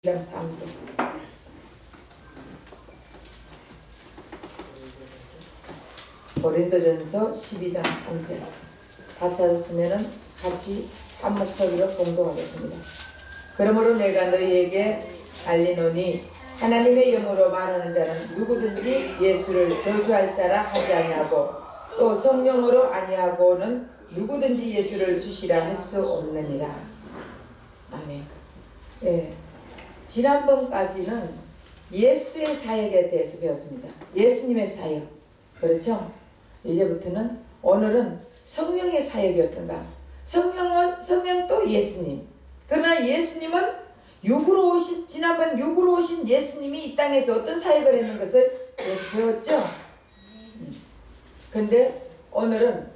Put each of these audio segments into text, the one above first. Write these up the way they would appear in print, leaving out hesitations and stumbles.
3절. 고린도전서 12장 3절. 다 찾았으면 같이 한 목소리로 공동하겠습니다. 그러므로 내가 너희에게 알리노니 하나님의 영으로 말하는 자는 누구든지 예수를 저주할 자라 하지 아니하고 또 성령으로 아니하고는 누구든지 예수를 주시라 할 수 없느니라. 아멘. 예. 지난번까지는 예수의 사역에 대해서 배웠습니다. 예수님의 사역. 그렇죠? 이제부터는 오늘은 성령의 사역이 어떤가? 성령도 예수님. 그러나 예수님은 지난번 육으로 오신 예수님이 이 땅에서 어떤 사역을 했는 것을 배웠죠? 근데 오늘은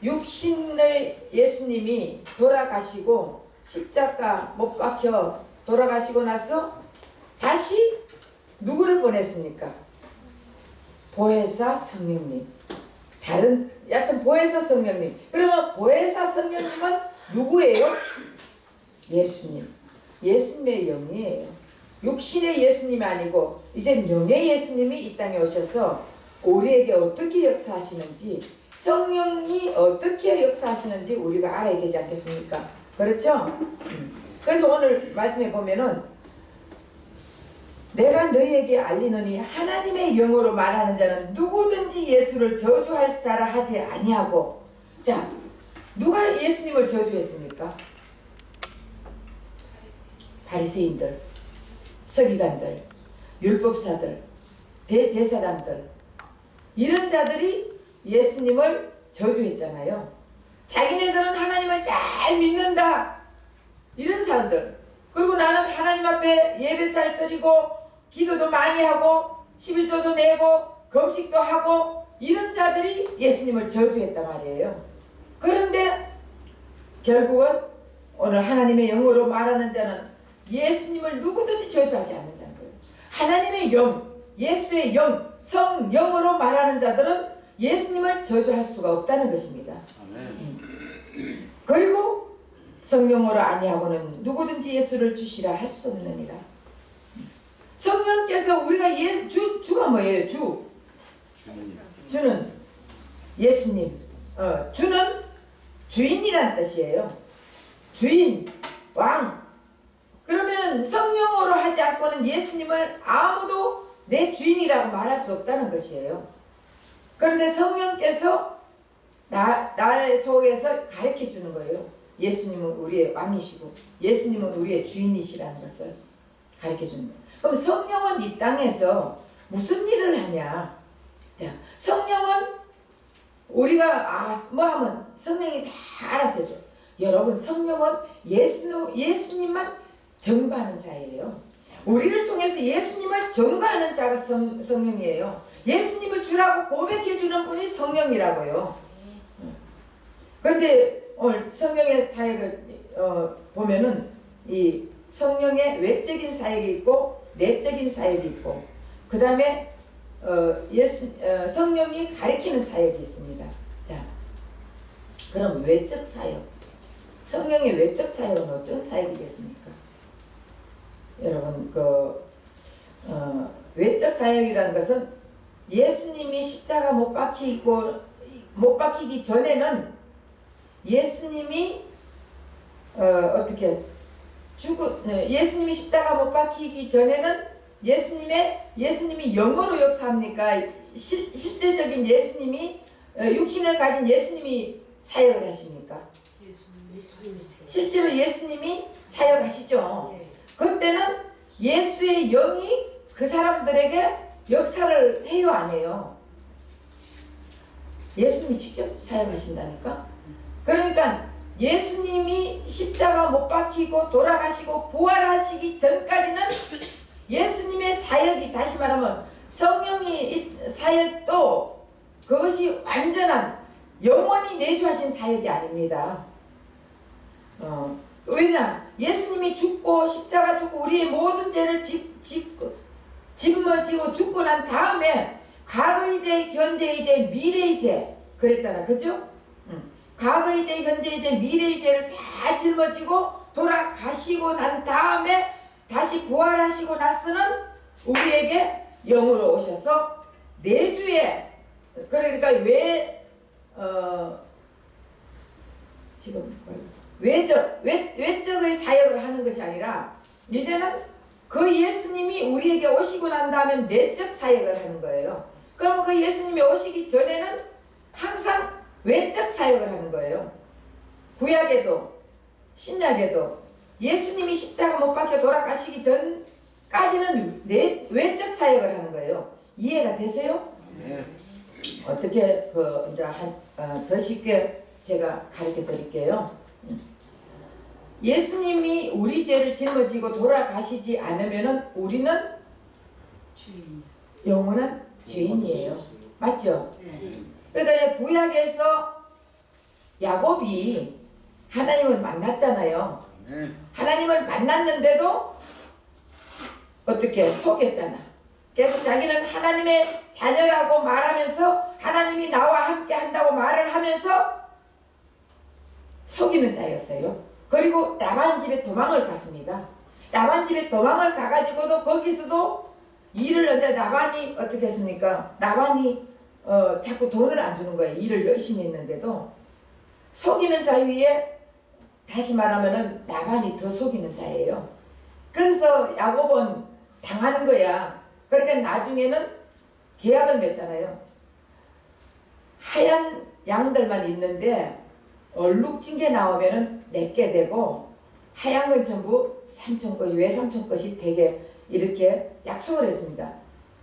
육신의 예수님이 돌아가시고 십자가 못 박혀 돌아가시고 나서 다시 누구를 보냈습니까? 보혜사 성령님. 여하튼 보혜사 성령님. 그러면 보혜사 성령님은 누구예요? 예수님. 예수님의 영이에요. 육신의 예수님이 아니고 이제 영의 예수님이 이 땅에 오셔서 우리에게 어떻게 역사하시는지, 성령이 어떻게 역사하시는지 우리가 알아야 되지 않겠습니까? 그렇죠? 그래서 오늘 말씀해 보면은 내가 너희에게 알리노니 하나님의 영으로 말하는 자는 누구든지 예수를 저주할 자라 하지 아니하고. 자, 누가 예수님을 저주했습니까? 바리새인들, 서기관들, 율법사들, 대제사장들, 이런 자들이 예수님을 저주했잖아요. 자기네들은 하나님을 잘 믿는다, 이런 사람들. 그리고 나는 하나님 앞에 예배 잘 드리고 기도도 많이 하고 11조도 내고 금식도 하고, 이런 자들이 예수님을 저주했단 말이에요. 그런데 결국은 오늘 하나님의 영으로 말하는 자는 예수님을 누구든지 저주하지 않는다는 거예요. 하나님의 영, 예수의 영, 성령으로 말하는 자들은 예수님을 저주할 수가 없다는 것입니다. 그리고 성령으로 아니하고는 누구든지 예수를 주시라 할 수 없느니라. 성령께서 우리가 주가 뭐예요? 주는 예수님. 주는 주인이란 뜻이에요. 주인, 왕. 그러면 성령으로 하지 않고는 예수님을 아무도 내 주인이라고 말할 수 없다는 것이에요. 그런데 성령께서 나의 속에서 가르쳐 주는 거예요. 예수님은 우리의 왕이시고 예수님은 우리의 주인이시라는 것을 가르쳐 주는 거예요. 그럼 성령은 이 땅에서 무슨 일을 하냐? 자, 성령은 우리가 뭐 하면 성령이 다 알아서 해줘. 여러분, 성령은 예수님만 증거하는 자예요. 우리를 통해서 예수님을 증거하는 자가 성령이에요. 예수님을 주라고 고백해주는 분이 성령이라고요. 그런데 오늘 성령의 사역을 보면은 이 성령의 외적인 사역이 있고 내적인 사역이 있고, 그 다음에 성령이 가리키는 사역이 있습니다. 자, 그럼 외적 사역, 성령의 외적 사역은 어떤 사역이겠습니까? 여러분, 외적 사역이라는 것은 예수님이 십자가 못 박히기 전에는 예수님이 예수님이 십자가 못 박히기 전에는 예수님이 영으로 역사합니까? 실제적인 예수님이, 육신을 가진 예수님이 사역을 하십니까? 실제로 예수님이 사역하시죠. 그때는 예수의 영이 그 사람들에게 역사를 해요, 안 해요? 예수님이 직접 사역하신다니까? 그러니까 예수님이 십자가 못 박히고 돌아가시고 부활하시기 전까지는 예수님의 사역이, 다시 말하면 성령의 사역도 그것이 완전한 영원히 내주하신 사역이 아닙니다. 왜냐? 예수님이 죽고 십자가 죽고 우리의 모든 죄를 짊어지고 죽고 난 다음에 과거의 죄, 현재의 죄, 미래의 죄 그랬잖아. 그죠? 과거의 죄, 현재의 죄, 미래의 죄를 다 짊어지고 돌아가시고 난 다음에 다시 부활하시고 나서는 우리에게 영으로 오셔서 내주에, 그러니까 지금 외적의 사역을 하는 것이 아니라 이제는 그 예수님이 우리에게 오시고 난 다음에 내적 사역을 하는 거예요. 그럼 그 예수님이 오시기 전에는 항상 외적 사역을 하는 거예요. 구약에도 신약에도 예수님이 십자가 못 박혀 돌아가시기 전까지는 외적 사역을 하는 거예요. 이해가 되세요? 네. 어떻게 이제 더 쉽게 제가 가르쳐 드릴게요. 예수님이 우리 죄를 짊어지고 돌아가시지 않으면은 우리는 영원한 죄인이에요. 맞죠? 그러니까 구약에서 야곱이 하나님을 만났잖아요. 하나님을 만났는데도 어떻게 속였잖아. 그래서 자기는 하나님의 자녀라고 말하면서 하나님이 나와 함께 한다고 말을 하면서 속이는 자였어요. 그리고 라반 집에 도망을 갔습니다. 라반 집에 도망을 가가지고도 거기서도 일을 이제 라반이 어떻게 했습니까? 라반이 자꾸 돈을 안 주는 거예요. 일을 열심히 했는데도. 속이는 자 위에 다시 말하면은 라반이 더 속이는 자예요. 그래서 야곱은 당하는 거야. 그러니까 나중에는 계약을 맺잖아요. 하얀 양들만 있는데 얼룩진 게 나오면은 내게 되고 하얀 건 전부 삼촌 것, 외삼촌 것이 되게 이렇게 약속을 했습니다.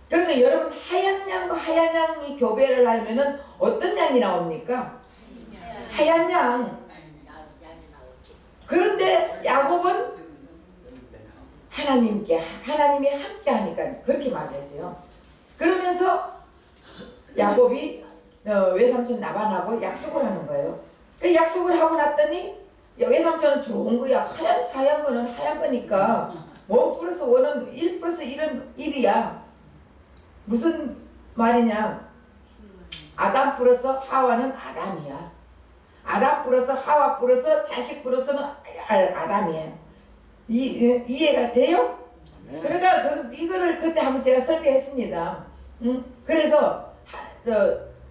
그러니까 여러분 하얀 양과 하얀 양이 교배를 하면은 어떤 양이 나옵니까? 하얀 양. 그런데 야곱은 하나님이 함께 하니까 그렇게 말했어요. 그러면서 야곱이 외삼촌 라반하고 약속을 하는 거예요. 그 약속을 하고 났더니 외삼촌은 좋은 거야. 하얀 거는 하얀 거니까 1 플러스 1은 1 플러스 1은 1이야. 무슨 말이냐? 아담 플러스 하와는 아담이야. 아담 플러스 하와 플러스 자식 플러스는 아담이에요. 이해가 돼요? 네. 그러니까 이거를 그때 한번 제가 설계했습니다. 그래서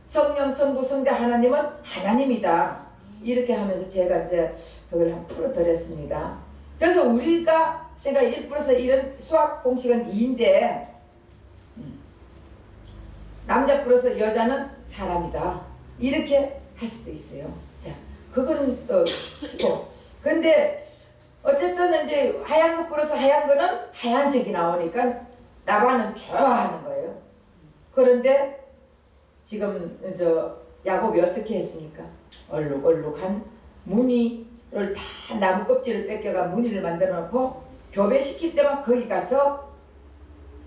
성령, 성부, 성자 하나님은 하나님이다. 이렇게 하면서 제가 이제 그걸 한번 풀어드렸습니다. 그래서 우리가 생각 1 플러스 1은 수학 공식은 2인데 남자 플러스 여자는 사람이다. 이렇게 할 수도 있어요. 자, 그거는 또 치고. 근데 어쨌든 이제 하얀 거 플러스 하얀 거는 하얀색이 나오니까 라반은 좋아하는 거예요. 그런데 지금 야곱이 어떻게 했습니까? 얼룩얼룩한 무늬를 다 나무 껍질을 뺏겨가 무늬를 만들어 놓고 교배시킬 때만 거기 가서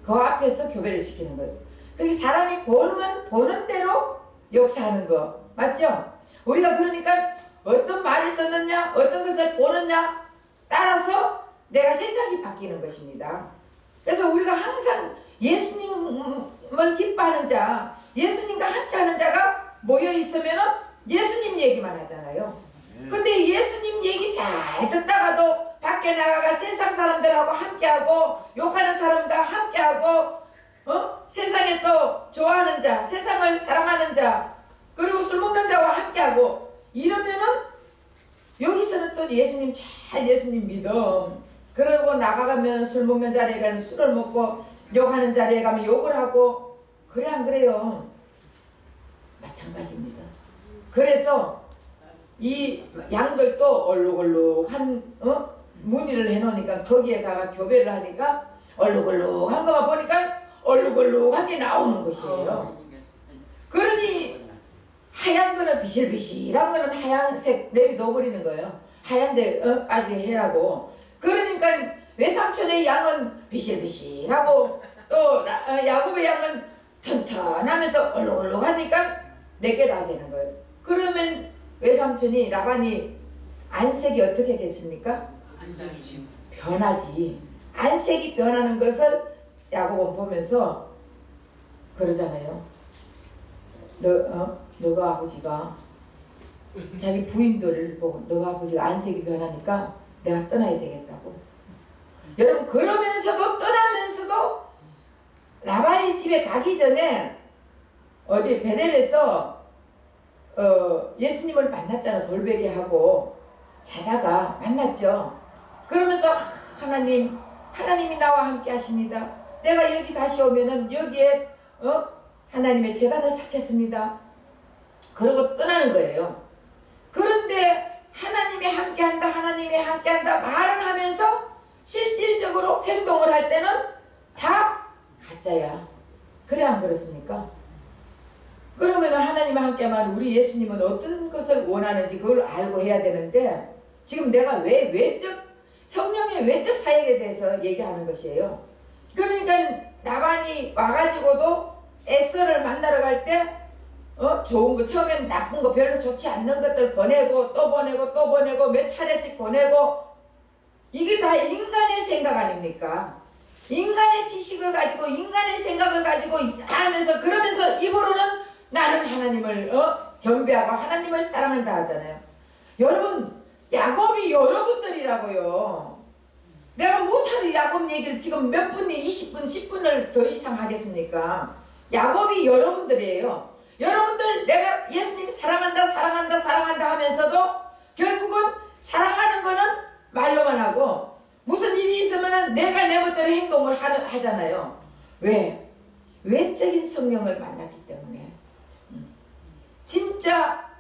그 앞에서 교배를 시키는 거예요. 그게 사람이 보는 대로 역사하는 거 맞죠? 우리가 그러니까 어떤 말을 듣느냐 어떤 것을 보느냐 따라서 내가 생각이 바뀌는 것입니다. 그래서 우리가 항상 예수님을 기뻐하는 자, 예수님과 함께하는 자가 모여 있으면 예수님 얘기만 하잖아요. 근데 예수님 얘기 잘 듣다가도 밖에 나가가 세상 사람들하고 함께하고 욕하는 사람과 함께하고 세상에 또 좋아하는 자, 세상을 사랑하는 자, 그리고 술 먹는 자와 함께하고 이러면은 여기서는 또 예수님 믿음. 그러고 나가가면 술 먹는 자리에 가면 술을 먹고 욕하는 자리에 가면 욕을 하고 그래 안 그래요? 마찬가지입니다. 그래서 이 양들도 얼룩얼룩한 무늬를 해놓으니까 거기에 다가 교배를 하니까 얼룩얼룩한 것만 보니까 얼룩얼룩한 게 나오는 것이에요. 그러니 하얀 거는 비실비실한 거는 하얀색 내비둬버리는 거예요. 하얀데까지 해라고. 그러니까 외삼촌의 양은 비실비실하고 또 야곱의 양은 튼튼하면서 얼룩얼룩하니까 내게 다 되는 거예요. 그러면 외삼촌이 라반이 안색이 어떻게 됐습니까? 변하지. 안색이 변하는 것을 야곱은 보면서 그러잖아요. 너가 아버지가 자기 부인들을 보고 너가 아버지가 안색이 변하니까 내가 떠나야 되겠다고. 여러분 그러면서도 떠나면서도 라반의 집에 가기 전에 어디 베델에서 예수님을 만났잖아. 돌베개하고 자다가 만났죠. 그러면서 하나님이 나와 함께 하십니다. 내가 여기 다시 오면은 여기에 하나님의 제단을 쌓겠습니다. 그러고 떠나는 거예요. 그런데 하나님이 함께한다 말은 하면서 실질적으로 행동을 할 때는 다 가짜야. 그래 안 그렇습니까? 그러면 하나님과 함께하면 우리 예수님은 어떤 것을 원하는지 그걸 알고 해야 되는데 지금 내가 성령의 외적 사역에 대해서 얘기하는 것이에요. 그러니까 나반이 와가지고도 에스더를 만나러 갈 때 좋은 거 처음엔 나쁜 거 별로 좋지 않는 것들 보내고 또 보내고 몇 차례씩 보내고 이게 다 인간의 생각 아닙니까? 인간의 지식을 가지고 인간의 생각을 가지고 하면서 그러면서 입으로는 나는 하나님을 경배하고 하나님을 사랑한다 하잖아요. 여러분 야곱이 여러분들이라고요. 내가 못하는 야곱 얘기를 지금 몇 분이 20분 10분을 더 이상 하겠습니까? 야곱이 여러분들이에요. 여러분들 내가 예수님 사랑한다 하면서도 결국은 사랑하는 거는 말로만 하고 무슨 일이 있으면 내가 내 멋대로 행동을 하잖아요. 왜? 외적인 성령을 만났기 때문에. 진짜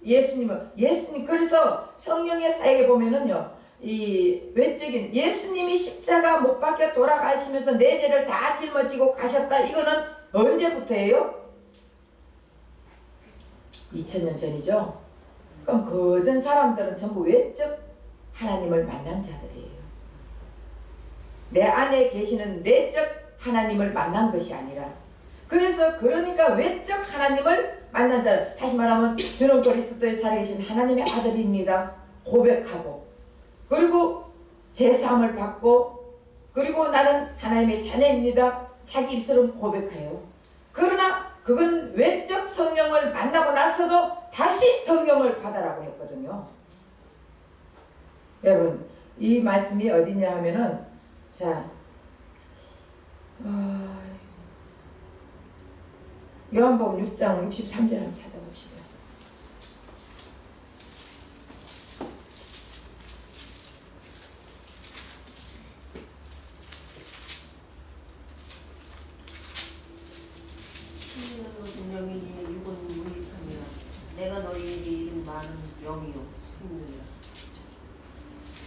예수님 그래서 성령의 사역에 보면은요 이 외적인 예수님이 십자가 못 박혀 돌아가시면서 내 죄를 다 짊어지고 가셨다. 이거는 언제부터예요? 2000년 전이죠. 그럼 그전 사람들은 전부 외적 하나님을 만난 자들이에요. 내 안에 계시는 내적 하나님을 만난 것이 아니라 그러니까 외적 하나님을 만난 자, 다시 말하면 주는 그리스도의 살아계신 하나님의 아들입니다. 고백하고 그리고 제사함을 받고 그리고 나는 하나님의 자녀입니다. 자기 입술은 고백해요. 그러나 그건 외적 성령을 만나고 나서도 다시 성령을 받아라고 했거든요. 여러분 이 말씀이 어디냐 하면은 자 요한복음 6장 63절 한번 찾아봅시다. 명이니 육은 무익하며 내가 너희에게 이른 많은 영이요 승리라.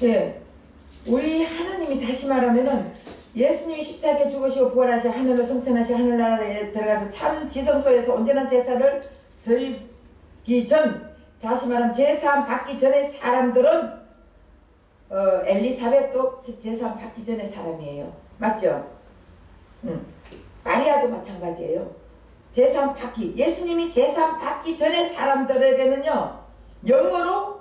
예, 우리 하나님이 다시 말하면은 예수님이 십자가에 죽으시고 부활하시 하늘로 승천하시 하늘나라에 들어가서 참 지성소에서 온전한 제사를 드리기 전, 다시 말하면 제사함 받기 전에 사람들은 엘리사벳도 제사함 받기 전에 사람이에요. 맞죠? 마리아도 마찬가지예요. 제사함 받기, 예수님이 제사함 받기 전에 사람들에게는요 영으로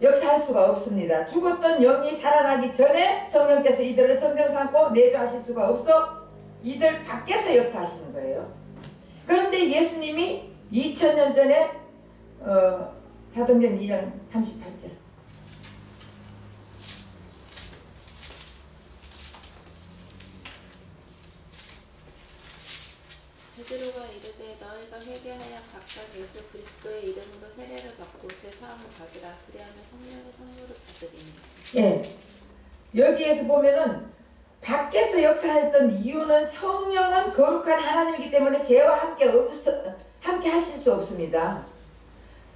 역사할 수가 없습니다. 죽었던 영이 살아나기 전에 성령께서 이들을 성령 삼고 내주하실 수가 없어 이들 밖에서 역사하시는 거예요. 그런데 예수님이 2000년 전에 사도행전 2장 38절 베드로가 이르되 너희가 회개하여 각각 예수 그리스도의 이름으로 세례를 받고 제사함을 받으라. 그리하면 성령의 선물을 받으리니. 예, 여기에서 보면은 밖에서 역사했던 이유는 성령은 거룩한 하나님이기 때문에 죄와 함께 하실 수 없습니다.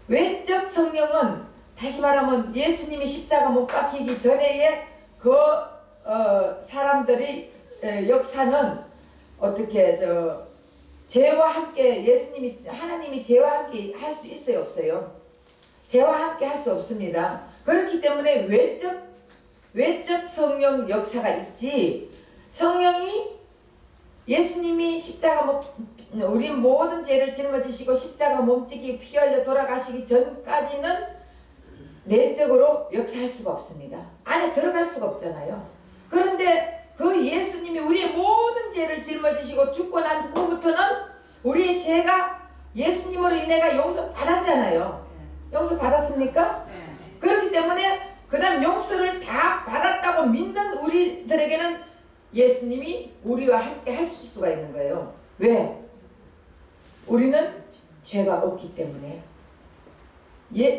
외적 성령은 다시 말하면 예수님이 십자가 못 박히기 전에의 그 사람들이 역사는 어떻게 죄와 함께 하나님이 죄와 함께 할 수 있어요, 없어요? 죄와 함께 할 수 없습니다. 그렇기 때문에 외적 성령 역사가 있지, 성령이 예수님이 우리 모든 죄를 짊어지시고 십자가 몸짓기 피 흘려 돌아가시기 전까지는 내적으로 역사할 수가 없습니다. 안에 들어갈 수가 없잖아요. 그런데 그 예수님이 우리의 모든 죄를 짊어지시고 죽고 난 후부터는 우리의 죄가 예수님으로 인해가 용서 받았잖아요. 용서 받았습니까? 그렇기 때문에 그 다음 용서를 다 받았다고 믿는 우리들에게는 예수님이 우리와 함께 하실 수가 있는 거예요. 왜? 우리는 죄가 없기 때문에.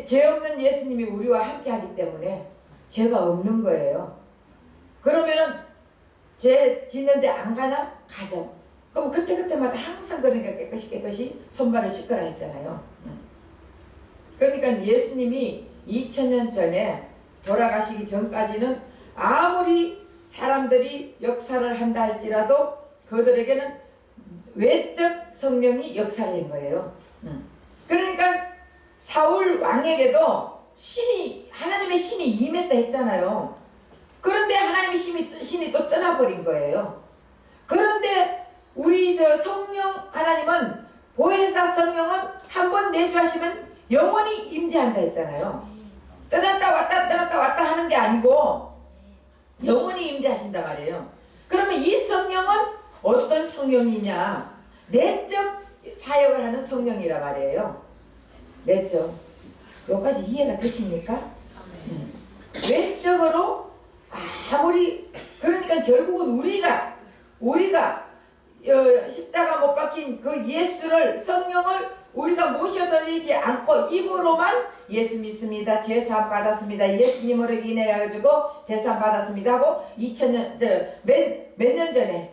죄 없는 예수님이 우리와 함께 하기 때문에 죄가 없는 거예요. 그러면은 죄 짓는데 안 가나? 가죠. 그럼 그때그때마다 항상 그러니까 깨끗이 손발을 씻거라 했잖아요. 그러니까 예수님이 2000년 전에 돌아가시기 전까지는 아무리 사람들이 역사를 한다 할지라도 그들에게는 외적 성령이 역사를 한 거예요. 그러니까 사울 왕에게도 하나님의 신이 임했다 했잖아요. 그런데 하나님의 신이 또 떠나버린 거예요. 그런데 우리 성령 하나님은 보혜사 성령은 한 번 내주하시면 영원히 임재한다 했잖아요. 떠났다 왔다 하는 게 아니고 영원히 임재하신단 말이에요. 그러면 이 성령은 어떤 성령이냐? 내적 사역을 하는 성령이라 말이에요. 내적. 여기까지 이해가 되십니까? 외적으로 아무리 그러니까 결국은 우리가 십자가 못 박힌 그 예수를 성령을 우리가 모셔드리지 않고 입으로만 예수 믿습니다. 죄사함 받았습니다. 예수님으로 인해 가지고 죄사함 받았습니다 하고 2000년 몇 년 전에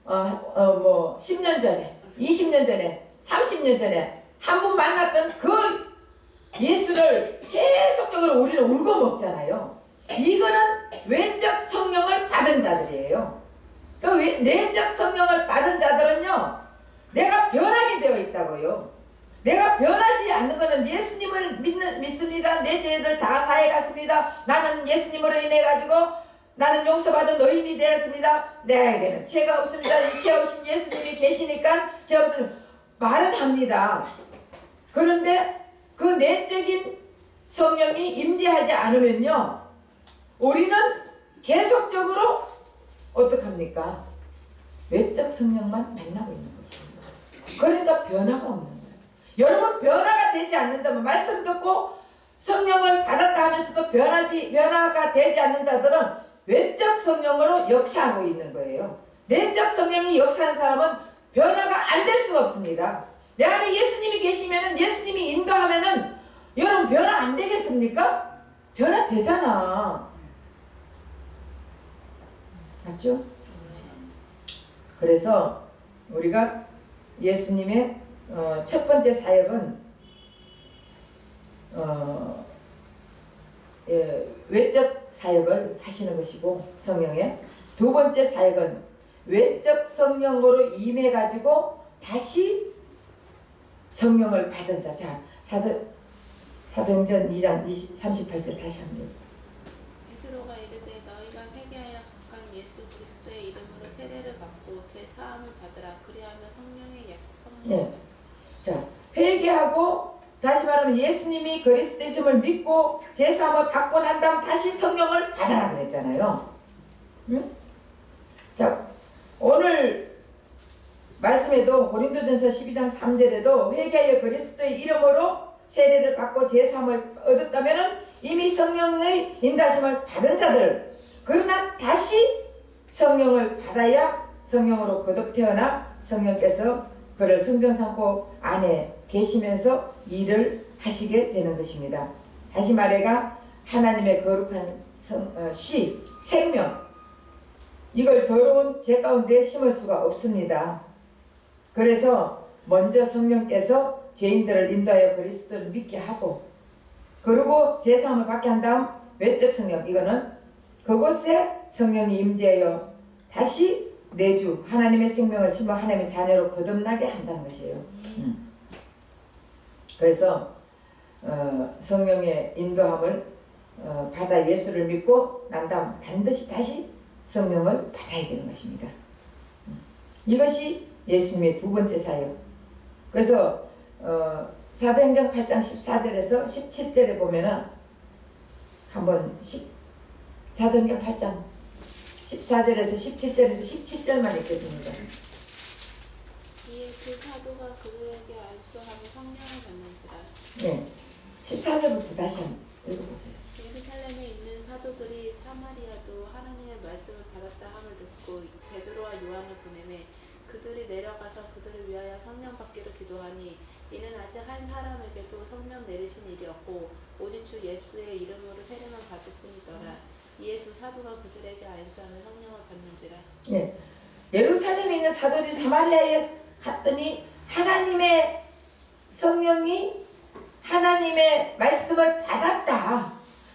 10년 전에 20년 전에 30년 전에 한 번 만났던 그 예수를 계속적으로 우리는 울고 먹잖아요. 이거는 외적 성령을 받은 자들이에요. 그 내적 성령을 받은 자들은요, 내가 변하게 되어 있다고요. 내가 변하지 않는 것은 예수님을 믿습니다. 내 죄를 다 사해갔습니다. 나는 예수님으로 인해 가지고 나는 용서받은 의인이 되었습니다. 내게는 죄가 없습니다. 이 죄 없인 예수님이 계시니까 죄 없음 말은 합니다. 그런데 그 내적인 성령이 임재하지 않으면요, 우리는 계속적으로 어떡합니까? 외적 성령만 만나고 있는 것입니다. 그러니까 변화가 없는 거예요. 여러분 변화가 되지 않는다면 말씀 듣고 성령을 받았다 하면서도 변화가 되지 않는 자들은 외적 성령으로 역사하고 있는 거예요. 내적 성령이 역사하는 사람은 변화가 안 될 수가 없습니다. 내 안에 예수님이 계시면은 예수님이 인도하면은 여러분 변화 안 되겠습니까? 변화 되잖아. 맞죠? 그래서 우리가 예수님의 첫 번째 사역은 외적 사역을 하시는 것이고 성령의 두 번째 사역은 외적 성령으로 임해가지고 다시 성령을 받은 자. 자, 사도행전 2장 38절 다시 합니다. 베드로가 이르되 너희가 회개하여 각각 예수 그리스도의 이름으로 세례를 받고 제 사함을 받으라. 그리하면 성령의 약성을 네. 자, 회개하고 다시 말하면 예수님이 그리스도의 이름을 믿고 제사함을 받고 난 다음 다시 성령을 받아라 그랬잖아요. 응? 자, 오늘 말씀에도 고린도전서 12장 3절에도 회개하여 그리스도의 이름으로 세례를 받고 제사함을 얻었다면 이미 성령의 인도하심을 받은 자들, 그러나 다시 성령을 받아야 성령으로 거듭 태어나 성령께서 그를 성전 삼고 안에 계시면서 일을 하시게 되는 것입니다. 다시 말해가 하나님의 거룩한 생명, 이걸 더러운 죄 가운데 심을 수가 없습니다. 그래서 먼저 성령께서 죄인들을 인도하여 그리스도를 믿게 하고, 그리고 제사함을 받게 한 다음 외적 성령, 이거는 그곳에 성령이 임재하여 다시 내주 하나님의 생명을 심어 하나님의 자녀로 거듭나게 한다는 것이에요. 그래서 성령의 인도함을 받아 예수를 믿고 난 다음 반드시 다시 성령을 받아야 되는 것입니다. 이것이 예수님의 두 번째 사역. 그래서 사도행전 8장 14절에서 17절에 보면은 한번 사도행전 8장 14절에서 17절인데 17절만 읽겠습니다. 이에 그 사도가 그들에게 알수하며 성령을 받는지라. 네, 14절부터 다시 한번 읽어보세요. 예루살렘에 있는 사도들이 사마리아도 하나님의 말씀을 받았다 함을 듣고 베드로와 요한을 보내매 그들이 내려가서 그들을 위하여 성령 받기를 기도하니 이는 아직 한 사람에게도 성령 내리신 일이 없고 오직 주 예수의 이름으로 세례만 받을 뿐이더라. 이에 두 사도가 그들에게 안수하며 성령을 받는지라. 예. 예루살렘에 있는 사도들이 사마리아에 갔더니 하나님의 성령이 하나님의 말씀을 받았다.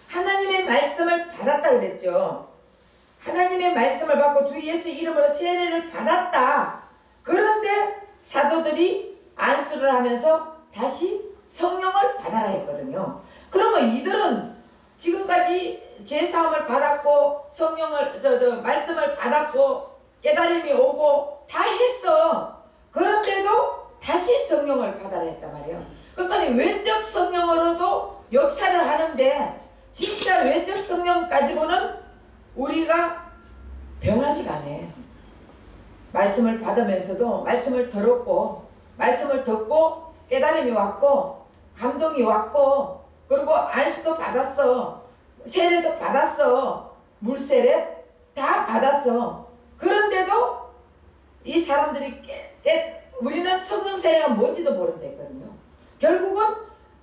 하나님의 말씀을 받았다 그랬죠. 하나님의 말씀을 받고 주 예수 이름으로 세례를 받았다. 그런데 사도들이 안수를 하면서 다시 성령을 받아라 했거든요. 그러면 이들은 지금까지 죄사함을 받았고 성령을 말씀을 받았고 깨달음이 오고 다 했어. 그런데도 다시 성령을 받아라 했단 말이에요. 그러니까 외적 성령으로도 역사를 하는데 진짜 외적 성령 가지고는 우리가 변하지가 않아요. 말씀을 받으면서도 말씀을 들었고 말씀을 듣고 깨달음이 왔고 감동이 왔고 그리고 안수도 받았어. 세례도 받았어. 물세례 다 받았어. 그런데도 이 사람들이 우리는 성령 세례가 뭔지도 모른다 했거든요. 결국은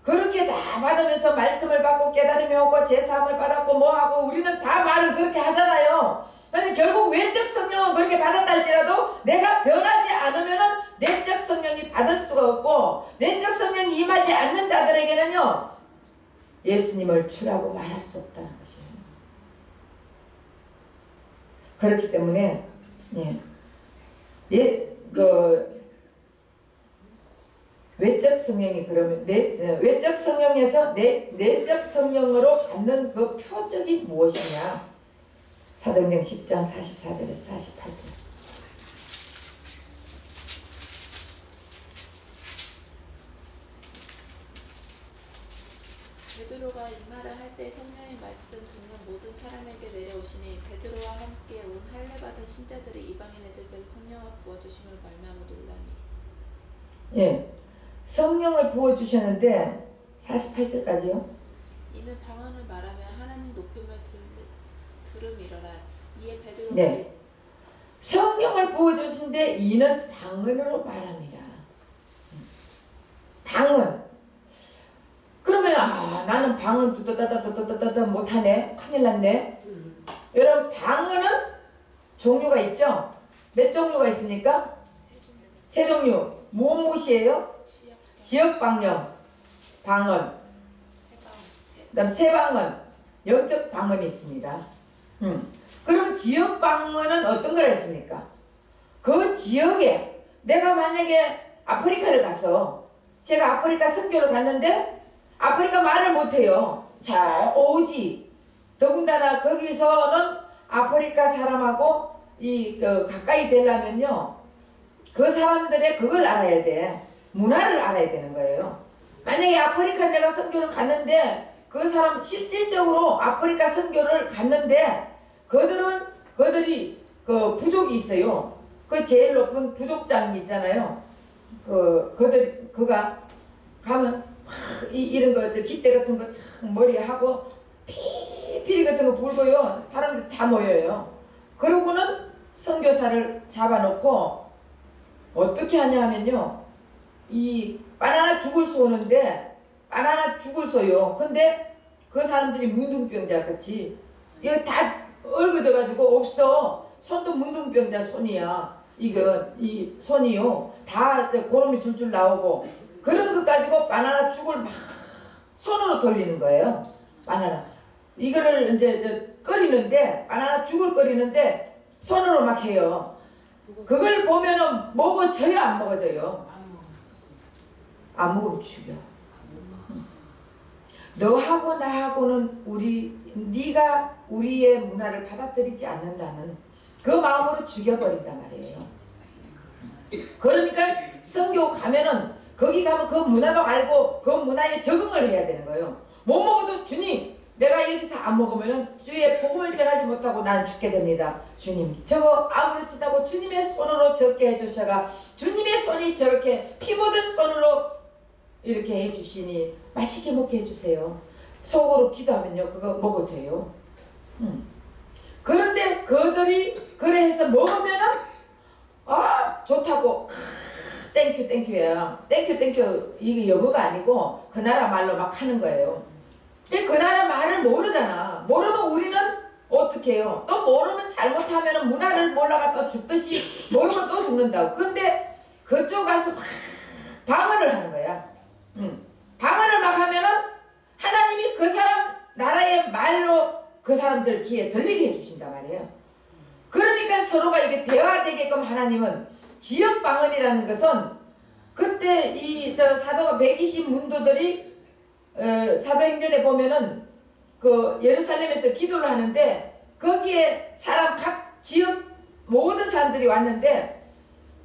그렇게 다 받으면서 말씀을 받고 깨달음이 오고 제사함을 받았고 뭐하고 우리는 다 말을 그렇게 하잖아요. 근데 결국 외적 성령은 그렇게 받았다 할지라도 내가 변하지 않으면 내적 성령이 받을 수가 없고 내적 성령이 임하지 않는 자들에게는요 예수님을 주라고 말할 수 없다는 것이에요. 그렇기 때문에 외적 성령이 그러면 외적 성령에서 내적 성령으로 받는 그 표적이 무엇이냐? 사도행전 10장 44절에서 48절. 베드로가 이 말을 할 때 성령의 말씀 듣는 모든 사람에게 내려오시니 베드로와 함께 온 할례 받은 신자들이 이방인 애들께서 성령을 부어주심을 말미암아 놀라니. 예, 성령을 부어주셨는데 48절까지요. 이는 방언을 말하며 하나님 높임을 들음이러라. 이에 베드로가 네. 성령을 부어주신데 이는 방언으로 말합니다. 방언. 그러면 나는 방언 뚜따따따따따따 못하네. 큰일 났네. 여러분 방언은 종류가 있죠? 몇 종류가 있습니까? 세 종류. 무엇이에요? 지역방언, 방언, 그 다음 세방언, 영적 방언이 있습니다. 그럼 지역방언은 어떤 걸 했습니까? 그 지역에 내가 만약에 아프리카를 가서 제가 아프리카 선교를 갔는데 아프리카 말을 못해요. 잘 오지. 더군다나 거기서는 아프리카 사람하고 가까이 되려면요 그 사람들의 그걸 알아야 돼. 문화를 알아야 되는 거예요. 만약에 아프리카 내가 선교를 갔는데 그 사람 실질적으로 아프리카 선교를 갔는데 그들이 그 부족이 있어요. 그 제일 높은 부족장이 있잖아요. 그가 가면 이런 것들 깃대 같은 거 참 머리에 하고 피리 같은 거 불고요. 사람들 다 모여요. 그러고는 선교사를 잡아놓고 어떻게 하냐 하면요. 이 바나나 죽을 쏘는데 바나나 죽을 쏘요. 근데 그 사람들이 문둥병자 같이 이거 다 얼그져가지고 없어. 손도 문둥병자 손이야. 이 손이요. 다 고름이 줄줄 나오고 그런 것 가지고 바나나 죽을 막 손으로 돌리는 거예요. 바나나 이거를 이제 끓이는데 바나나 죽을 끓이는데 손으로 막 해요. 그걸 보면은 먹어져요, 안 먹어져요? 안 먹으면 죽여. 너하고 나하고는 네가 우리의 문화를 받아들이지 않는다는 그 마음으로 죽여버린단 말이에요. 그러니까 선교 가면은 거기 가면 그 문화도 알고 그 문화에 적응을 해야 되는 거예요. 못 먹어도 주님 내가 여기서 안 먹으면은 주의 복음을 전하지 못하고 난 죽게 됩니다. 주님 저거 아무렇지도 주님의 손으로 적게 해주셔가 주님의 손이 저렇게 피 묻은 손으로 이렇게 해주시니 맛있게 먹게 해주세요. 속으로 기도하면요 그거 먹어져요. 그런데 그들이 그래 해서 먹으면은 좋다고 땡큐 땡큐야. 땡큐 이게 영어가 아니고 그 나라 말로 막 하는 거예요. 근데 그 나라 말을 모르잖아. 모르면 우리는 어떻게 해요? 또 모르면 잘못하면 문화를 몰라가 또 죽듯이 모르면 또 죽는다고. 근데 그쪽 가서 막 방언을 하는 거야. 방언을 막 하면은 하나님이 그 사람 나라의 말로 그 사람들 귀에 들리게 해주신단 말이에요. 그러니까 서로가 이게 대화되게끔 하나님은 지역 방언이라는 것은 그때 사도가 120문도들이 사도행전에 보면은 그 예루살렘에서 기도를 하는데 거기에 각 지역 모든 사람들이 왔는데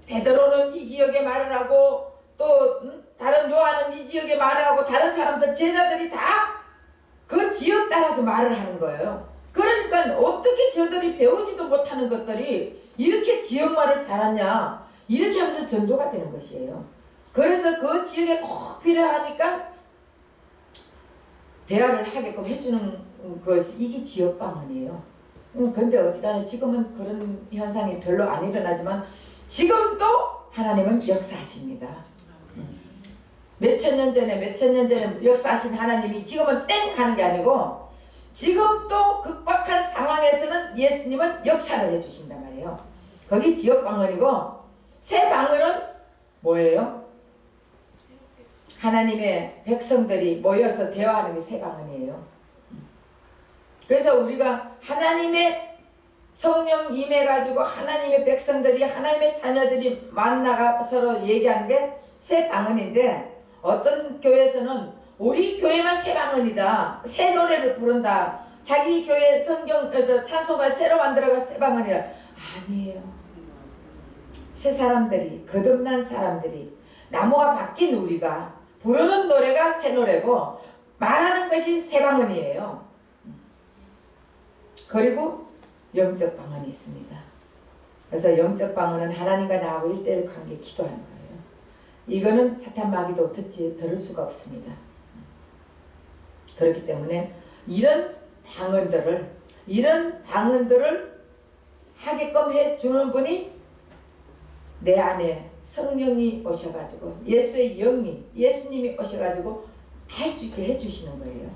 베드로는 이 지역에 말을 하고 또 다른 요한은 이 지역에 말을 하고 다른 사람들 제자들이 다 그 지역 따라서 말을 하는 거예요. 그러니까 어떻게 저들이 배우지도 못하는 것들이 이렇게 지역말을 잘하냐 이렇게 하면서 전도가 되는 것이에요. 그래서 그 지역에 꼭 필요하니까 대화를 하게끔 해주는 것이 이게 지역방언이에요. 근데 어찌간에 지금은 그런 현상이 별로 안 일어나지만 지금도 하나님은 역사하십니다. 몇천 년 전에 역사하신 하나님이 지금은 땡 하는 게 아니고 지금도 극박한 상황에서는 예수님은 역사를 해주신단 말이에요. 거기 지역방언이고 새 방언은 뭐예요? 하나님의 백성들이 모여서 대화하는 게 새 방언이에요. 그래서 우리가 하나님의 성령 임해가지고 하나님의 백성들이 하나님의 자녀들이 만나가 서로 얘기하는 게 새 방언인데 어떤 교회에서는 우리 교회만 새 방언이다. 새 노래를 부른다. 자기 교회 찬송가 새로 만들어가 새 방언이라. 아니에요. 새 사람들이 거듭난 사람들이 나무가 바뀐 우리가 부르는 노래가 새 노래고 말하는 것이 새 방언이에요. 그리고 영적 방언이 있습니다. 그래서 영적 방언은 하나님과 나하고 1대1 관계 기도하는 거예요. 이거는 사탄 마귀도 들을 수가 없습니다. 그렇기 때문에 이런 방언들을 하게끔 해주는 분이 내 안에 성령이 오셔가지고 예수의 영이 예수님이 오셔가지고 할 수 있게 해주시는 거예요.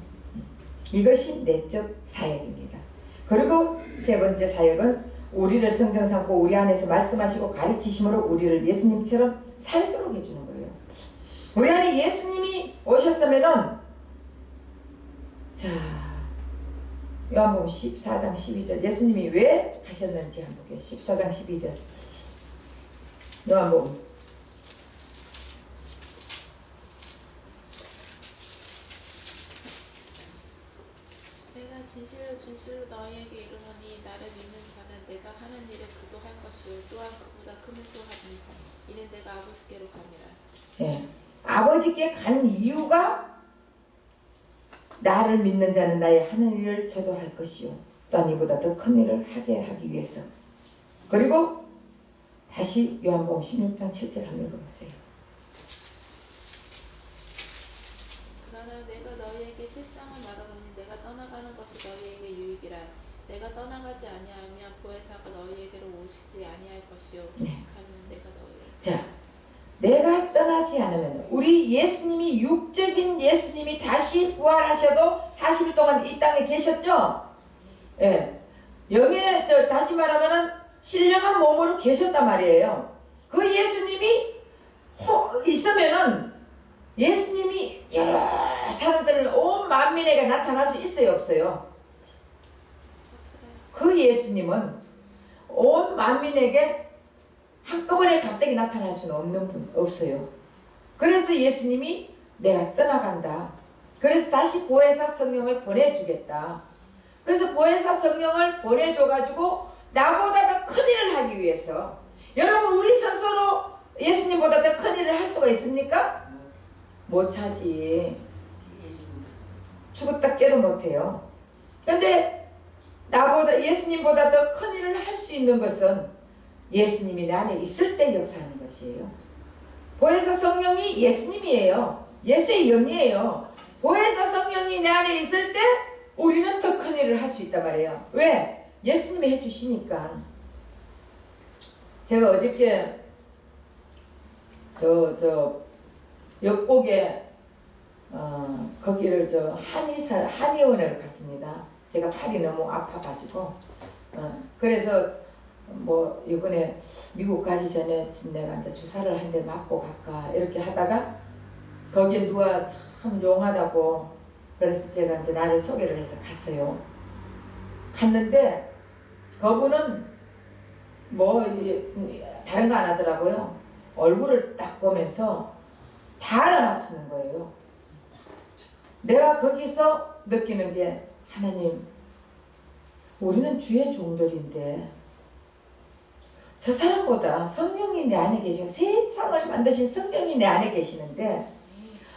이것이 내적 사역입니다. 그리고 세 번째 사역은 우리를 성경 삼고 우리 안에서 말씀하시고 가르치심으로 우리를 예수님처럼 살도록 해주는 거예요. 우리 안에 예수님이 오셨으면은 요한복음 14장 12절 예수님이 왜 가셨는지 한번 볼게요. 14장 12절 요한복음 내가 진실로 너희에게 이르노니 나를 믿는 자는 내가 하는 일을 그도 할 것이요 또한 그보다 큰 일도 하니 이는 내가 아버지께로 감이라. 예, 아버지께 가는 이유가 나를 믿는 자는 나의 하는 일을 저도 할 것이요 또한 이보다 더 큰 일을 하기 위해서. 그리고 다시 요한복음 16장 7절 한번 읽어보세요. 그러나 내가 너희에게 실상을 말하노니 내가 떠나가는 것이 너희에게 유익이라. 내가 떠나가지 아니하면 보혜사가 너희에게로 오시지 아니할 것이요 가면 내가 너희를. 자, 내가 떠나지 않으면 우리 예수님이 육적인 예수님이 다시 부활하셔도 40일 동안 이 땅에 계셨죠? 예. 영의 다시 말하면은 신령한 몸으로 계셨단 말이에요. 그 예수님이 있으면은 예수님이 여러 사람들 온 만민에게 나타날 수 있어요, 없어요? 그 예수님은 온 만민에게 한꺼번에 갑자기 나타날 수는 없는 분 없어요. 그래서 예수님이 내가 떠나간다. 그래서 다시 보혜사 성령을 보내주겠다. 그래서 보혜사 성령을 보내줘가지고 나보다 더 큰 일을 하기 위해서. 여러분 우리 스스로 예수님보다 더 큰 일을 할 수가 있습니까? 못하지. 죽었다 깨도 못해요. 근데 나보다 예수님보다 더 큰 일을 할 수 있는 것은 예수님이 내 안에 있을 때 역사하는 것이에요. 보혜사 성령이 예수님이에요. 예수의 영이에요. 보혜사 성령이 내 안에 있을 때 우리는 더 큰 일을 할 수 있단 말이에요. 왜? 예수님이 해주시니까. 제가 어저께 역곡에 거기를 한의원을 갔습니다. 제가 팔이 너무 아파가지고 그래서 뭐 이번에 미국 가기 전에 내가 이제 주사를 한 대 맞고 갈까 이렇게 하다가 거기에 누가 참 용하다고 그래서 제가 이제 나를 소개를 해서 갔어요. 갔는데 그분은 뭐 다른 거 안 하더라고요. 얼굴을 딱 보면서 다 알아맞추는 거예요. 내가 거기서 느끼는 게 하나님, 우리는 주의 종들인데 저 사람보다 성령이 내 안에 계시고 세상을 만드신 성령이 내 안에 계시는데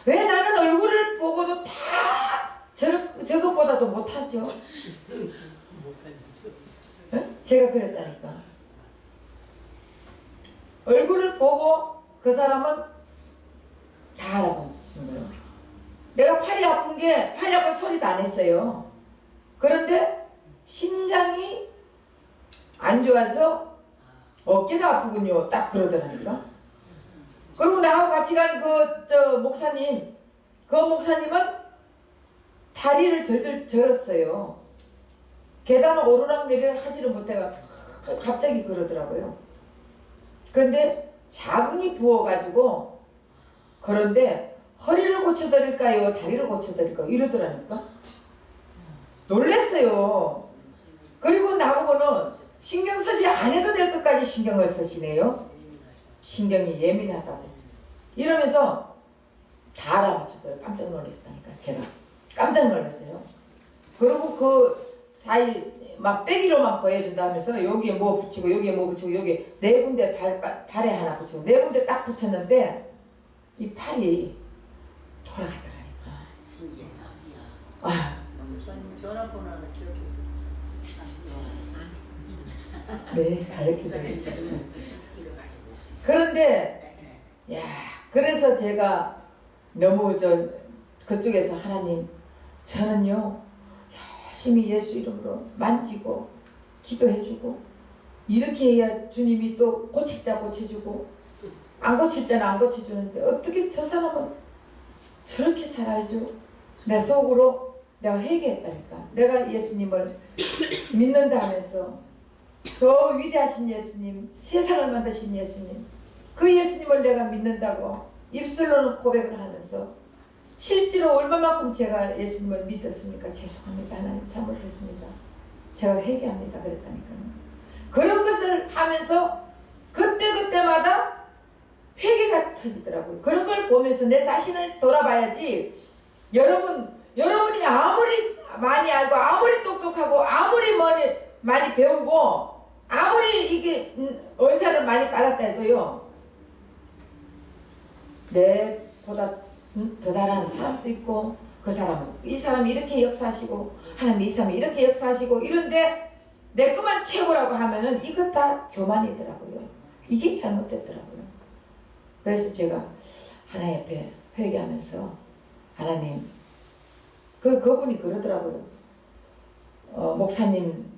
왜 나는 얼굴을 보고도 다 저것보다도 못하죠? 제가 그랬다니까. 얼굴을 보고 그 사람은 다 알아보시는 거예요. 내가 팔이 아픈 게 팔이 아픈 소리도 안 했어요. 그런데 심장이 안 좋아서 어깨가 아프군요. 딱 그러더라니까. 그리고 나하고 같이 간 목사님, 그 목사님은 다리를 절절 절었어요. 계단을 오르락내리락 하지를 못해가 갑자기 그러더라고요. 그런데 자궁이 부어가지고 그런데 허리를 고쳐드릴까요? 다리를 고쳐드릴까요? 이러더라니까. 놀랬어요. 그리고 나보고는 신경 쓰지 안 해도 될 것까지 신경을 쓰시네요. 신경이 예민하다고. 이러면서 다 알아맞추더라고요. 깜짝 놀랐다니까. 제가 깜짝 놀랐어요. 그리고 그 다리 막 빼기로만 보여준다 하면서 여기에 뭐 붙이고 여기에 뭐 붙이고 여기 네 군데 발에 하나 붙이고 네 군데 딱 붙였는데 이 팔이 돌아갔더라니까. 신기하다. 아, 목사님 전화번호는 기억해 네, 가르쳐드리죠. 이거 가지고 오세요. 그런데 야, 그래서 제가 너무 그쪽에서 하나님, 저는요 열심히 예수 이름으로 만지고 기도해주고 이렇게 해야 주님이 또 고칠 자 고쳐주고 안 고칠 자는 안 고쳐주는데 어떻게 저 사람은 저렇게 잘 알죠? 내 속으로 내가 회개했다니까. 내가 예수님을 믿는다 하면서 저 위대하신 예수님, 세상을 만드신 예수님, 그 예수님을 내가 믿는다고 입술로는 고백을 하면서 실제로 얼마만큼 제가 예수님을 믿었습니까? 죄송합니다. 하나님 잘못했습니다. 제가 회개합니다. 그랬다니까요. 그런 것을 하면서 그때마다 회개가 터지더라고요. 그런 걸 보면서 내 자신을 돌아봐야지. 여러분이 아무리 많이 알고 아무리 똑똑하고 아무리 많이 배우고 아무리 이게 은사를 많이 받았다 해도요, 내보다 더 잘하는 사람도 있고 그 사람은 이 사람이 이렇게 역사하시고 하나님 이 사람이 이렇게 역사하시고 이런데 내 것만 최고라고 하면은 이것 다 교만이더라고요. 이게 잘못됐더라고요. 그래서 제가 하나님 앞에 회개하면서 하나님, 그분이 그러더라고요. 목사님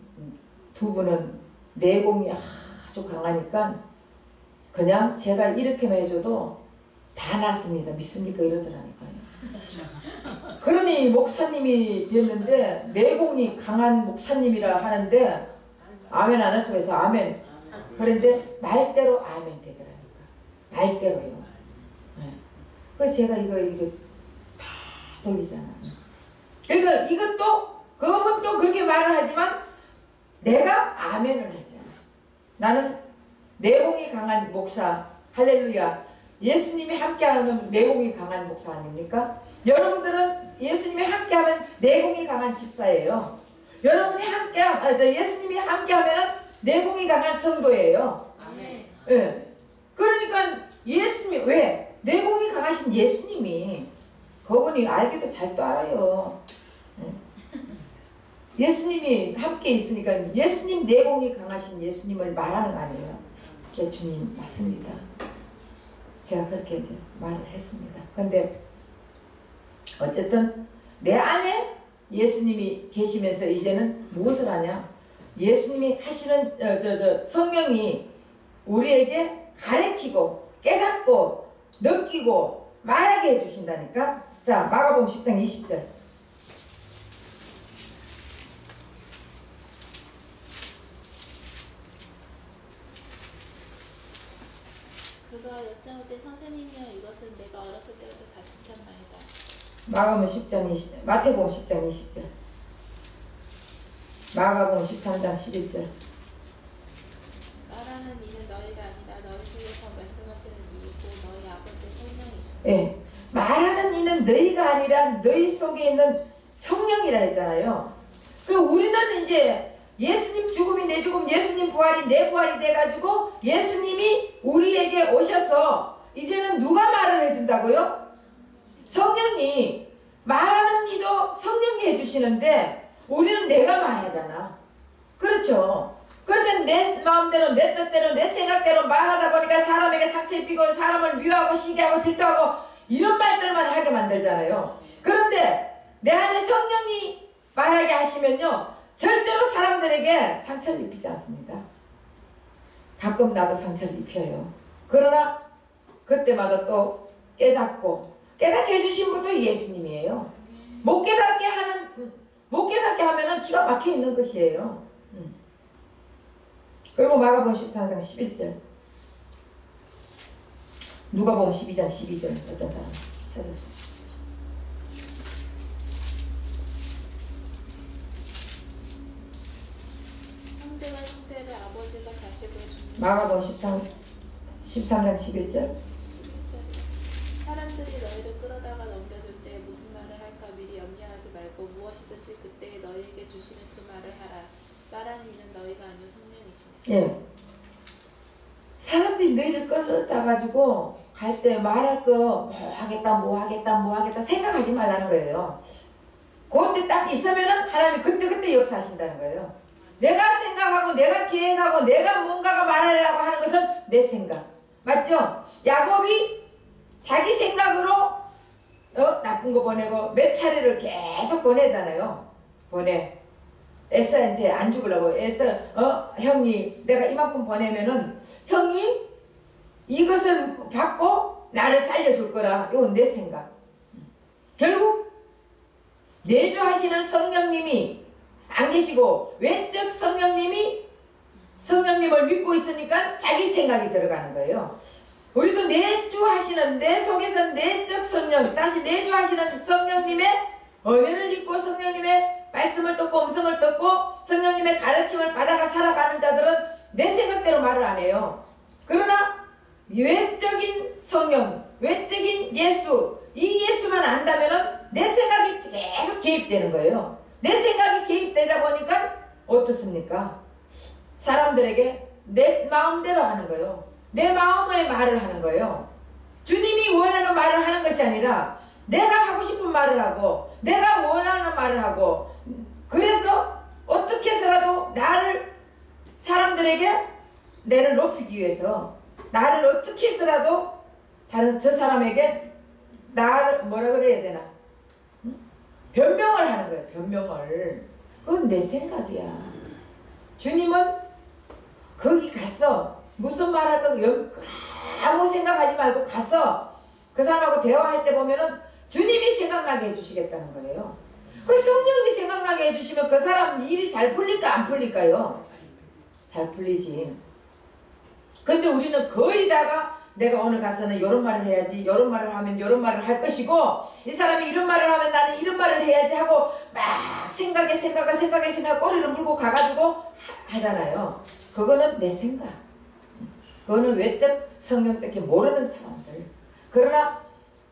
두 분은 내공이 아주 강하니까 그냥 제가 이렇게만 해줘도 다 낫습니다. 믿습니까? 이러더라니까요. 그러니 목사님이 됐는데 내공이 강한 목사님이라 하는데 아멘 안 할 수가 있어. 아멘. 그런데 말대로 아멘 되더라니까. 말대로요. 네. 그래서 제가 이거 다 돌리잖아요. 그러니까 이것도 그분도 그렇게 말을 하지만 내가 아멘을 하잖아. 나는 내공이 강한 목사. 할렐루야. 예수님이 함께하는 내공이 강한 목사 아닙니까? 여러분들은 예수님이 함께하면 내공이 강한 집사예요. 여러분이 예수님이 함께하면 내공이 강한 성도예요. 아멘. 예. 그러니까 예수님이 왜? 내공이 강하신 예수님이 그분이 알기도 잘 또 알아요. 예. 예수님이 함께 있으니까 예수님 내공이 강하신 예수님을 말하는 거 아니에요. 예, 주님 맞습니다. 제가 그렇게 이제 말을 했습니다. 근데 어쨌든 내 안에 예수님이 계시면서 이제는 무엇을 하냐? 예수님이 하시는 성령이 우리에게 가르치고 깨닫고 느끼고 말하게 해주신다니까. 자, 마가복음 10장 20절. 그가 여짜오되 선생님이여 이것은 내가 어렸을 때부터 다 지켰나이다. 마가복음 10장 20절. 마태복음 10장 20절. 마가복음 13장 11절. 말하는 이는 너희가 아니라 너희 속에서 말씀하시는 이이고 너희 아버지 성령이시니. 예. 말하는 이는 너희가 아니라 너희 속에 있는 성령이라 했잖아요. 그 우리는 이제 예수님 죽음이 내 죽음, 예수님 부활이 내 부활이 돼가지고 예수님이 우리에게 오셔서 이제는 누가 말을 해준다고요? 성령이. 말하는 이도 성령이 해주시는데 우리는 내가 말하잖아. 그렇죠. 그러니까 내 마음대로 내 뜻대로 내 생각대로 말하다 보니까 사람에게 상처 입히고 사람을 미워하고 시기하고 질투하고 이런 말들만 하게 만들잖아요. 그런데 내 안에 성령이 말하게 하시면요 절대로 사람들에게 상처를 입히지 않습니다. 가끔 나도 상처를 입혀요. 그러나 그때마다 또 깨닫게 해주신 분도 예수님이에요. 못 깨닫게 하면은 기가 막혀 있는 것이에요. 그리고 마가복음 14장 11절. 누가복음 12장 12절. 어떤 사람 찾았어요? 형제와 형제를 아버지가 자식을 주는. 마가복음 13장 11절. 11절에 사람들이 너희를 끌어다가 넘겨줄 때 무슨 말을 할까 미리 염려하지 말고 무엇이든지 그때에 너희에게 주시는 그 말을 하라. 말하는 이는 너희가 아니요 성령이시니. 예. 사람들이 너희를 끌어다가지고 갈 때 말할 거 뭐 하겠다 생각하지 말라는 거예요. 그때 딱 있으면은 하나님이 그때 역사하신다는 거예요. 내가 생각하고 내가 계획하고 내가 뭔가가 말하려고 하는 것은 내 생각. 맞죠? 야곱이 자기 생각으로 나쁜 거 보내고 몇 차례를 계속 보내잖아요. 에서한테 안 죽으려고 형이 내가 이만큼 보내면은 형이 이것을 받고 나를 살려줄 거라. 이건 내 생각. 결국 내주하시는 성령님이 안 계시고 외적 성령님을 믿고 있으니까 자기 생각이 들어가는 거예요. 우리도 내주하시는 내 속에서 내적 성령, 다시 내주하시는 성령님의 은혜를 입고 성령님의 말씀을 듣고 음성을 듣고 성령님의 가르침을 받아가 살아가는 자들은 내 생각대로 말을 안 해요. 그러나 외적인 성령, 외적인 예수, 이 예수만 안다면은 내 생각이 계속 개입되는 거예요. 내 생각이 개입되다 보니까 어떻습니까? 사람들에게 내 마음대로 하는 거예요. 내 마음의 말을 하는 거예요. 주님이 원하는 말을 하는 것이 아니라 내가 하고 싶은 말을 하고 내가 원하는 말을 하고 그래서 어떻게 해서라도 사람들에게 내를 높이기 위해서 나를 어떻게 해서라도 저 사람에게 나를 뭐라 그래야 되나 변명을 하는 거예요. 변명을. 그건 내 생각이야. 주님은 거기 가서 무슨 말할까 아무 생각하지 말고 가서 그 사람하고 대화할 때 보면은 주님이 생각나게 해주시겠다는 거예요. 그 성령이 생각나게 해주시면 그 사람 일이 잘 풀릴까 안 풀릴까요? 잘 풀리지. 근데 우리는 거의 다가 내가 오늘 가서는 이런 말을 해야지, 이런 말을 하면 이런 말을 할 것이고 이 사람이 이런 말을 하면 나는 이런 말을 해야지 하고 막 생각에 꼬리를 물고 가가지고 하잖아요. 그거는 내 생각. 그거는 외적 성령밖에 모르는 사람들. 그러나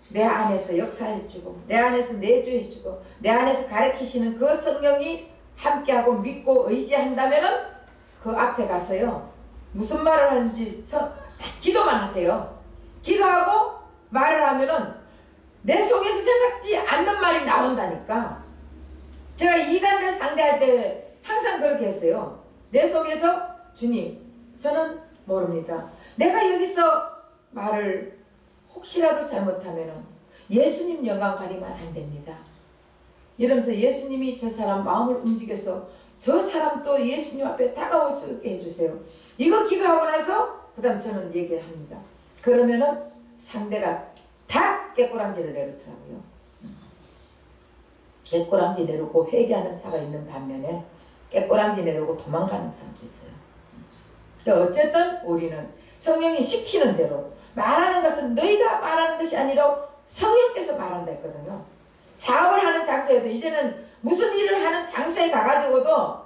내 안에서 역사해주고 내 안에서 내주해주고 내 안에서 가르치시는 그 성령이 함께하고 믿고 의지한다면은 그 앞에 가서요 무슨 말을 하는지 기도만 하세요. 기도하고 말을 하면은 내 속에서 생각지 않는 말이 나온다니까. 제가 이단들 상대할 때 항상 그렇게 했어요. 내 속에서 주님 저는 모릅니다. 내가 여기서 말을 혹시라도 잘못하면은 예수님 영광 가리면 안 됩니다. 이러면서 예수님이 저 사람 마음을 움직여서 저 사람도 예수님 앞에 다가올 수 있게 해주세요. 이거 기도하고 나서 그 다음 저는 얘기를 합니다. 그러면은 상대가 다 깨꼬랑지를 내놓더라고요. 깨꼬랑지 내놓고 회개하는 자가 있는 반면에 깨꼬랑지 내놓고 도망가는 사람도 있어요. 그러니까 어쨌든 우리는 성령이 시키는 대로 말하는 것은 너희가 말하는 것이 아니라 성령께서 말한다 했거든요. 사업을 하는 장소에도 이제는 무슨 일을 하는 장소에 가가지고도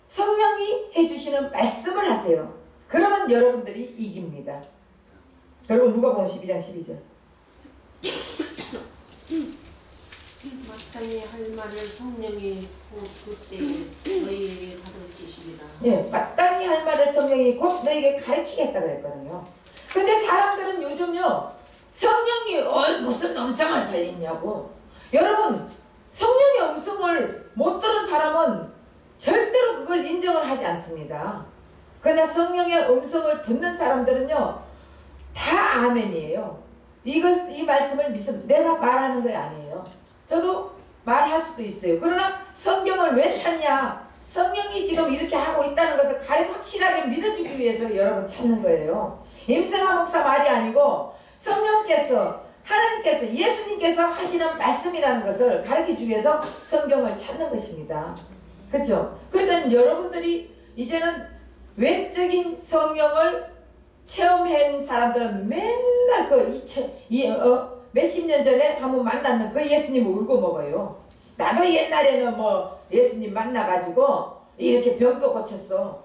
성령이 해주시는 말씀을 하세요. 그러면 여러분들이 이깁니다. 여러분 누가복음 12장 12절. 마땅히 할 말을 성령이 곧 그때 너희에게 가르치시리라. 예, 마땅히 할 말을 성령이 곧 너에게 가르치겠다 그랬거든요. 근데 사람들은 요즘요 성령이 무슨 음성을 들리냐고. 여러분 성령의 음성을 못 들은 사람은 절대로 그걸 인정을 하지 않습니다. 그러나 성령의 음성을 듣는 사람들은요 다 아멘이에요. 이 말씀을 믿으면 내가 말하는 거 아니에요. 저도 말할 수도 있어요. 그러나 성경을 왜 찾냐? 성령이 지금 이렇게 하고 있다는 것을 확실하게 믿어주기 위해서 여러분 찾는 거예요. 임승하 목사 말이 아니고 성령께서 하나님께서 예수님께서 하시는 말씀이라는 것을 가르쳐주기 위해서 성경을 찾는 것입니다. 그렇죠? 그러니까 여러분들이 이제는 외적인 성령을 체험한 사람들은 맨날 몇십 년 전에 한번 만났는 그 예수님 울고 먹어요. 나도 옛날에는 예수님 만나가지고 이렇게 병도 고쳤어.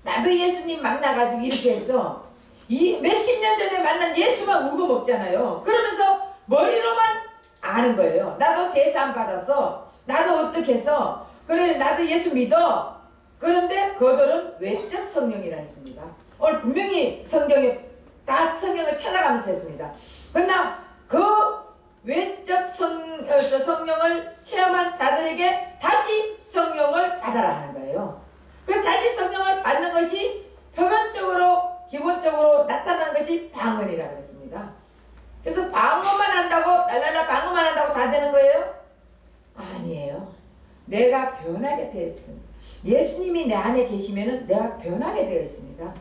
나도 예수님 만나가지고 이렇게 했어. 이 몇십 년 전에 만난 예수만 울고 먹잖아요. 그러면서 머리로만 아는 거예요. 나도 제사 받았어. 나도 어떻게 했어. 그래 나도 예수 믿어. 그런데 그들은 외적 성령이라 했습니다. 오늘 분명히 성경을 찾아가면서 했습니다. 그러나 그 외적 성령을 체험한 자들에게 다시 성령을 받아라 하는 거예요. 그 다시 성령을 받는 것이 표면적으로 기본적으로 나타나는 것이 방언이라 그랬습니다. 그래서 방언만 한다고 랄랄라 방언만 한다고 다 되는 거예요? 아니에요. 내가 변하게 되어 있습니다. 예수님이 내 안에 계시면은 내가 변하게 되어 있습니다.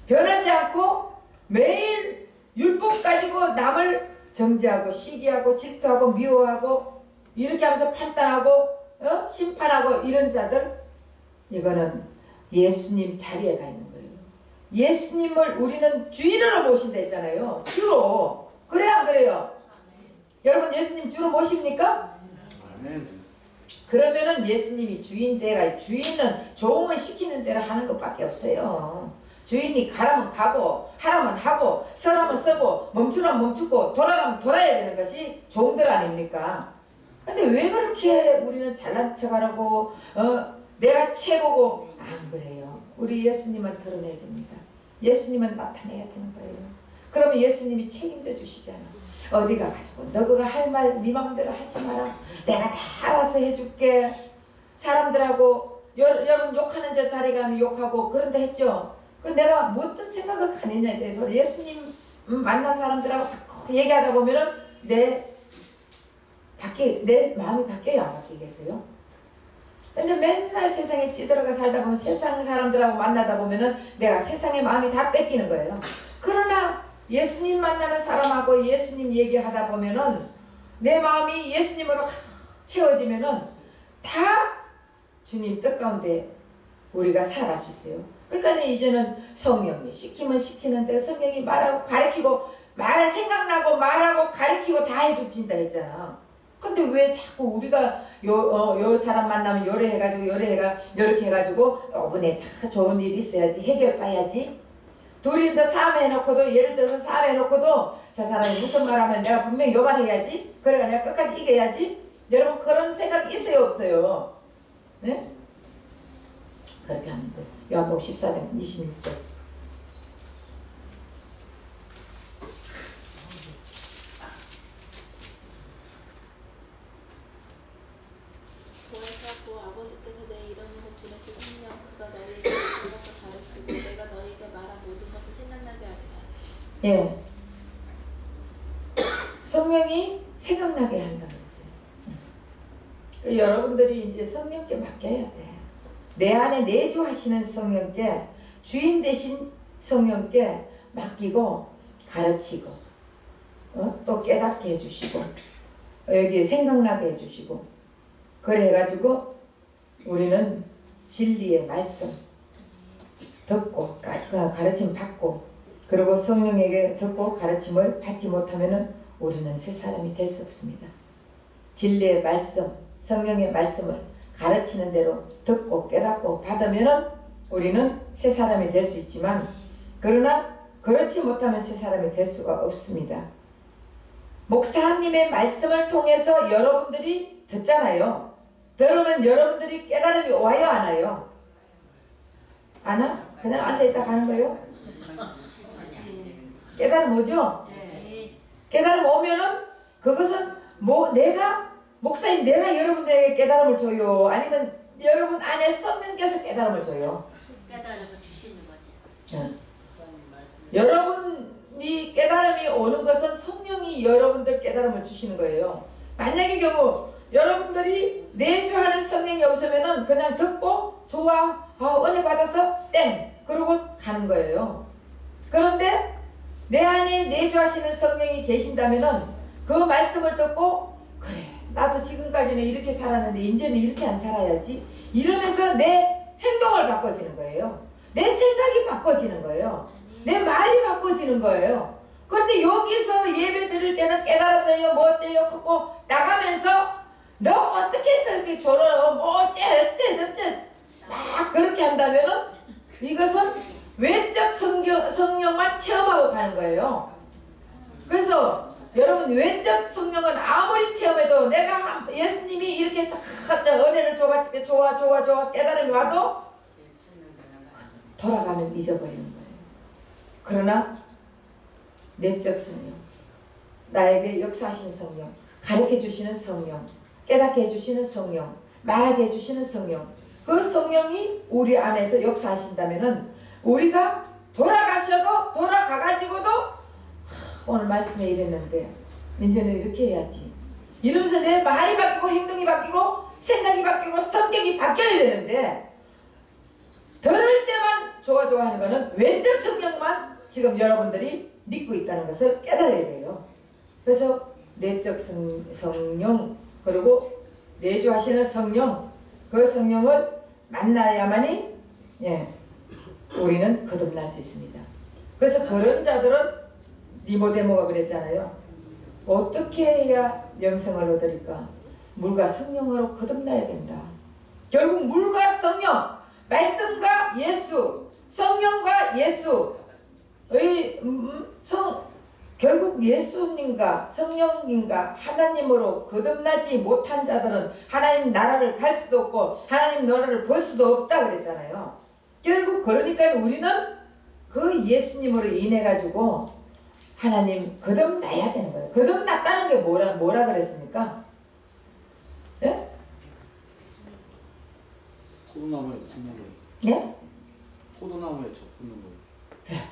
변하지 않고 매일 율법 가지고 남을 정죄하고 시기하고 질투하고 미워하고 이렇게 하면서 판단하고 심판하고 이런 자들, 이거는 예수님 자리에 가 있는 거예요. 예수님을 우리는 주인으로 모신다 했잖아요. 주로. 그래요 안 그래요? 여러분 예수님 주로 모십니까? 아멘. 그러면은 예수님이 주인은 종을 시키는 대로 하는 것밖에 없어요. 주인이 가라면 가고 하라면 하고 서라면 서고 멈추라면 멈추고 돌아라면 돌아야 되는 것이 종들 아닙니까? 근데 왜 그렇게 우리는 잘난 척하라고 내가 최고고 안 그래요. 우리 예수님은 드러내야 됩니다. 예수님은 나타내야 되는 거예요. 그러면 예수님이 책임져 주시잖아. 어디 가가지고 너 그거 할 말 네 마음대로 하지 마라. 내가 다 알아서 해줄게. 사람들하고 여러분 욕하는 저 자리에 가면 욕하고 그런다 했죠. 그 내가 어떤 생각을 가느냐에 대해서 예수님 만난 사람들하고 자꾸 얘기하다 보면은 내 마음이 바뀌어요 안 바뀌겠어요? 근데 맨날 세상에 찌들어가 살다 보면 세상 사람들하고 만나다 보면은 내가 세상의 마음이 다 뺏기는 거예요. 그러나 예수님 만나는 사람하고 예수님 얘기하다 보면은 내 마음이 예수님으로 채워지면은 다 주님 뜻 가운데 우리가 살아갈 수 있어요. 그러니까 이제는 성령이 시키면 시키는데 성령이 말하고 가르치고 생각나고 말하고 가르치고 다 해주신다 했잖아. 근데 왜 자꾸 우리가 요 사람 만나면 요래 해가지고 요렇게 해가지고 이번에 참 좋은 일 있어야지 해결 봐야지. 둘이 더 싸움해놓고도 예를 들어서 싸움해놓고도 저 사람이 무슨 말하면 내가 분명히 요 말 해야지. 그래가 내가 끝까지 이겨야지. 여러분 그런 생각이 있어요 없어요? 네? 그렇게 하면 돼. 요한복음 14장 26절. 보혜사고 아버지께서 내 이름으로 보내신 성령 그가 너희에게 불러서 가르치고 내가 너희에게 말한 모든 것을 생각나게 하리라. 예. 성령이 생각나게 한다고 했어요. 여러분들이 이제 성령께 맡겨야 돼. 내 안에 내주하시는 성령께, 주인 대신 성령께 맡기고 가르치고 또 깨닫게 해주시고 여기 생각나게 해주시고, 그래 해가지고 우리는 진리의 말씀 듣고 가르침 받고, 그리고 성령에게 듣고 가르침을 받지 못하면은 우리는 새 사람이 될 수 없습니다. 진리의 말씀, 성령의 말씀을 가르치는 대로 듣고 깨닫고 받으면은 우리는 새 사람이 될 수 있지만, 그러나 그렇지 못하면 새 사람이 될 수가 없습니다. 목사님의 말씀을 통해서 여러분들이 듣잖아요. 들으면 여러분들이 깨달음이 와요, 안 와요? 안 와? 그냥 앉아있다 가는 거예요? 깨달음 오죠? 깨달음 오면은 그것은 뭐 내가 목사님 내가 여러분들에게 깨달음을 줘요? 아니면 여러분 안에 성령께서 깨달음을 줘요? 깨달음을 주시는 거죠. 네. 여러분이 깨달음이 오는 것은 성령이 여러분들 깨달음을 주시는 거예요. 만약의 경우 여러분들이 내주하는 성령이 없으면은 그냥 듣고 좋아, 은혜 받아서 땡 그러고 가는 거예요. 그런데 내 안에 내주하시는 성령이 계신다면은 그 말씀을 듣고, 그래 나도 지금까지는 이렇게 살았는데 이제는 이렇게 안 살아야지 이러면서 내 행동을 바꿔지는 거예요. 내 생각이 바꿔지는 거예요. 내 말이 바꿔지는 거예요. 그런데 여기서 예배 드릴 때는 깨달았어요, 뭐 어째요 하고 나가면서 너 어떻게 그렇게 저러, 뭐 어째 막 그렇게 한다면은 이것은 외적 성령만 체험하고 가는 거예요. 그래서 여러분, 외적 성령은 아무리 체험해도 내가 예수님이 이렇게 딱 은혜를 줘봤을 좋아 깨달음이 와도 돌아가면 잊어버리는 거예요. 그러나 내적 성령, 나에게 역사하시는 성령, 가르쳐 주시는 성령, 깨닫게 해주시는 성령, 말하게 해주시는 성령, 그 성령이 우리 안에서 역사하신다면은 우리가 돌아가셔도 돌아가가지고도 오늘 말씀에 이랬는데 이제는 이렇게 해야지 이러면서 내 말이 바뀌고 행동이 바뀌고 생각이 바뀌고 성격이 바뀌어야 되는데, 들을 때만 좋아하는 거는 외적 성령만 지금 여러분들이 믿고 있다는 것을 깨달아야 돼요. 그래서 내적 성령, 그리고 내주하시는 성령, 그 성령을 만나야만이 우리는 거듭날 수 있습니다. 그래서 그런 자들은 니고데모가 그랬잖아요. 어떻게 해야 영생을 얻으리까? 물과 성령으로 거듭나야 된다. 결국 물과 성령, 말씀과 예수, 성령과 예수의 결국 예수님과 성령님과 하나님으로 거듭나지 못한 자들은 하나님 나라를 갈 수도 없고 하나님 나라를 볼 수도 없다 그랬잖아요. 결국 그러니까 우리는 그 예수님으로 인해 가지고 하나님 거듭나야 되는 거예요. 거듭났다는 게 뭐라 그랬습니까? 예? 포도나무에 붙는 거. 예? 포도나무에 접붙는 거.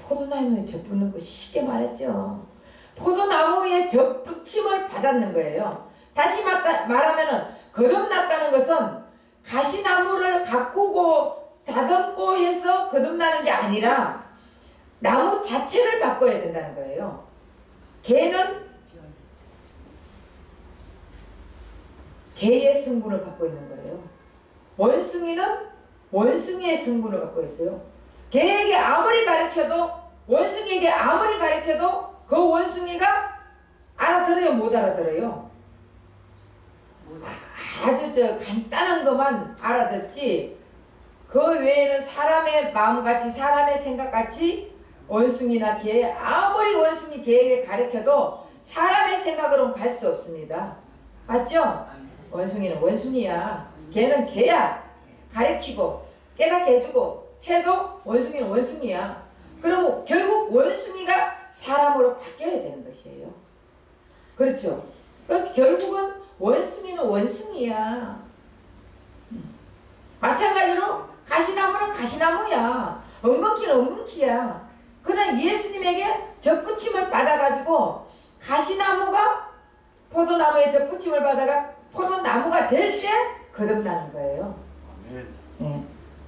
포도나무에 접붙는 거 쉽게 말했죠. 포도나무에 접붙임을 받았는 거예요. 다시 말하면은 거듭났다는 것은 가시나무를 가꾸고 다듬고 해서 거듭나는 게 아니라 나무 자체를 바꿔야 된다는 거예요. 개는 개의 성분을 갖고 있는 거예요. 원숭이는 원숭이의 성분을 갖고 있어요. 개에게 아무리 가르쳐도, 원숭이에게 아무리 가르쳐도 그 원숭이가 알아들어요, 못 알아들어요? 아주 간단한 것만 알아듣지 그 외에는 사람의 마음같이 사람의 생각같이 원숭이나 개, 아무리 원숭이 개에게 가르쳐도 사람의 생각으로는 갈 수 없습니다. 맞죠? 원숭이는 원숭이야, 개는 개야. 가르치고 깨닫게 해주고 해도 원숭이는 원숭이야. 그러면 결국 원숭이가 사람으로 바뀌어야 되는 것이에요. 그렇죠? 결국은 원숭이는 원숭이야. 마찬가지로 가시나무는 가시나무야. 엉겅퀴는 엉겅퀴야. 그러나 예수님에게 접붙임을 받아가지고 가시나무가 포도나무에 접붙임을 받아가 포도나무가 될 때 거듭나는 거예요. 아멘. 예.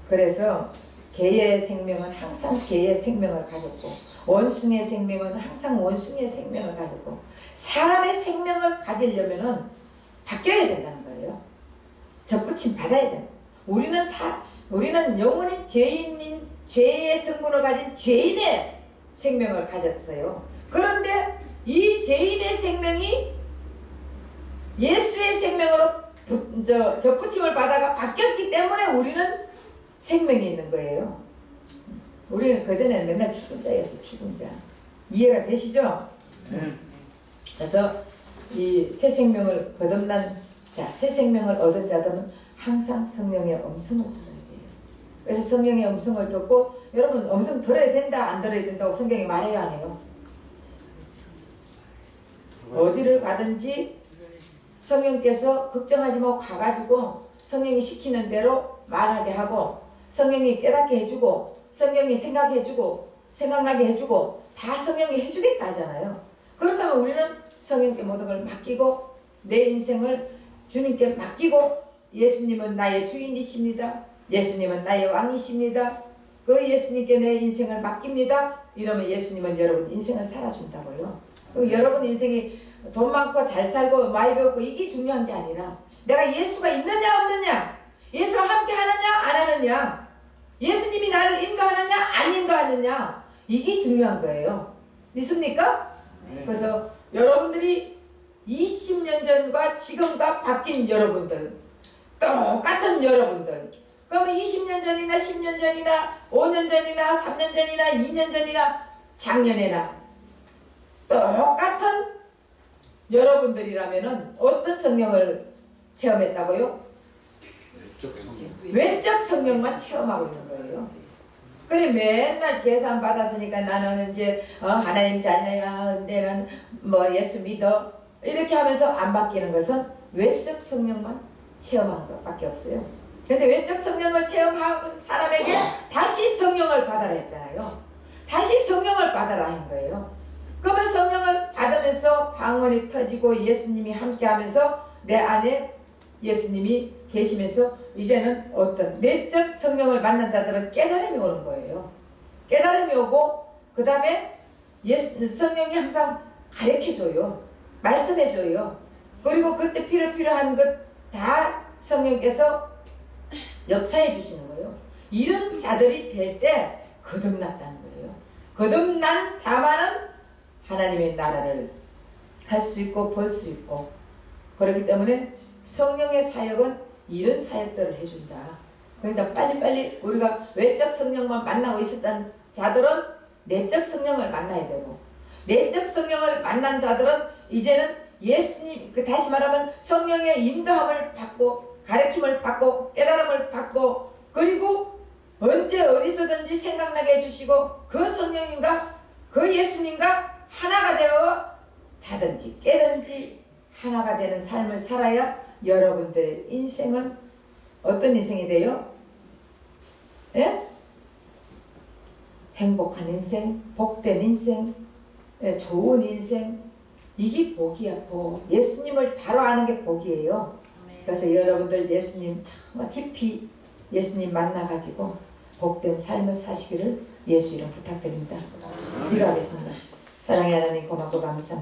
그래서 개의 생명은 항상 개의 생명을 가졌고 원숭이의 생명은 항상 원숭이의 생명을 가졌고 사람의 생명을 가지려면은 바뀌어야 된다는 거예요. 접붙임 받아야 된다. 우리는 영원히 죄의 성분을 가진 죄인의 생명을 가졌어요. 그런데 이 죄인의 생명이 예수의 생명으로 접붙임을 받아가 바뀌었기 때문에 우리는 생명이 있는 거예요. 우리는 그전에는 맨날 죽은 자였어. 죽은 자. 이해가 되시죠? 그래서 이 새 생명을 거듭난 자, 새 생명을 얻은 자들은 항상 성령의 음성을 들어야 돼요. 그래서 성령의 음성을 듣고 여러분 음성 들어야 된다 안 들어야 된다고 성경이 말해요 안 해요? 어디를 가든지 성령께서 걱정하지 말고 가가지고 성령이 시키는 대로 말하게 하고 성령이 깨닫게 해주고 성령이 생각해주고 생각나게 해주고 다 성령이 해주겠다 하잖아요. 그렇다면 우리는 성령께 모든 걸 맡기고 내 인생을 주님께 맡기고 예수님은 나의 주인이십니다. 예수님은 나의 왕이십니다. 그 예수님께 내 인생을 맡깁니다. 이러면 예수님은 여러분 인생을 살아준다고요. 그럼 여러분 인생이 돈 많고 잘 살고 많이 배웠고 이게 중요한 게 아니라 내가 예수가 있느냐 없느냐, 예수와 함께 하느냐 안 하느냐, 예수님이 나를 인도하느냐 안 인도하느냐 이게 중요한 거예요. 믿습니까? 그래서 여러분들이 20년 전과 지금과 바뀐 여러분들 똑같은 여러분들 그러면 20년 전이나 10년 전이나 5년 전이나 3년 전이나 2년 전이나 작년에나 똑같은 여러분들이라면은 어떤 성령을 체험했다고요? 외적 성령. 외적 성령만 체험하고 있는 거예요. 그래 맨날 제사 받았으니까 나는 이제 하나님 자녀야, 내는 뭐 예수 믿어 이렇게 하면서 안 바뀌는 것은 외적 성령만 체험하는 것밖에 없어요. 근데 외적 성령을 체험한 사람에게 다시 성령을 받아라 했잖아요. 다시 성령을 받아라 한 거예요. 그러면 성령을 받으면서 방언이 터지고 예수님이 함께하면서 내 안에 예수님이 계시면서 이제는 어떤 내적 성령을 만난 자들은 깨달음이 오는 거예요. 깨달음이 오고 그 다음에 성령이 항상 가르쳐줘요. 말씀해줘요. 그리고 그때 필요한 것 다 성령께서 역사해 주시는 거예요. 이런 자들이 될 때 거듭났다는 거예요. 거듭난 자만은 하나님의 나라를 갈 수 있고 볼 수 있고 그렇기 때문에 성령의 사역은 이런 사역들을 해준다. 그러니까 빨리빨리 우리가 외적 성령만 만나고 있었던 자들은 내적 성령을 만나야 되고 내적 성령을 만난 자들은 이제는 예수님 다시 말하면 성령의 인도함을 받고 가르침을 받고 깨달음을 받고 그리고 언제 어디서든지 생각나게 해주시고 그 성령님과 그 예수님과 하나가 되어 자든지 깨든지 하나가 되는 삶을 살아야 여러분들의 인생은 어떤 인생이 돼요? 예? 행복한 인생, 복된 인생, 좋은 인생 이게 복이야 복. 예수님을 바로 아는 게 복이에요. 그래서 여러분들 예수님 정말 깊이 예수님 만나가지고 복된 삶을 사시기를 예수 이름 부탁드립니다. 기도하겠습니다. 사랑의 하나님 고맙고 감사합니다.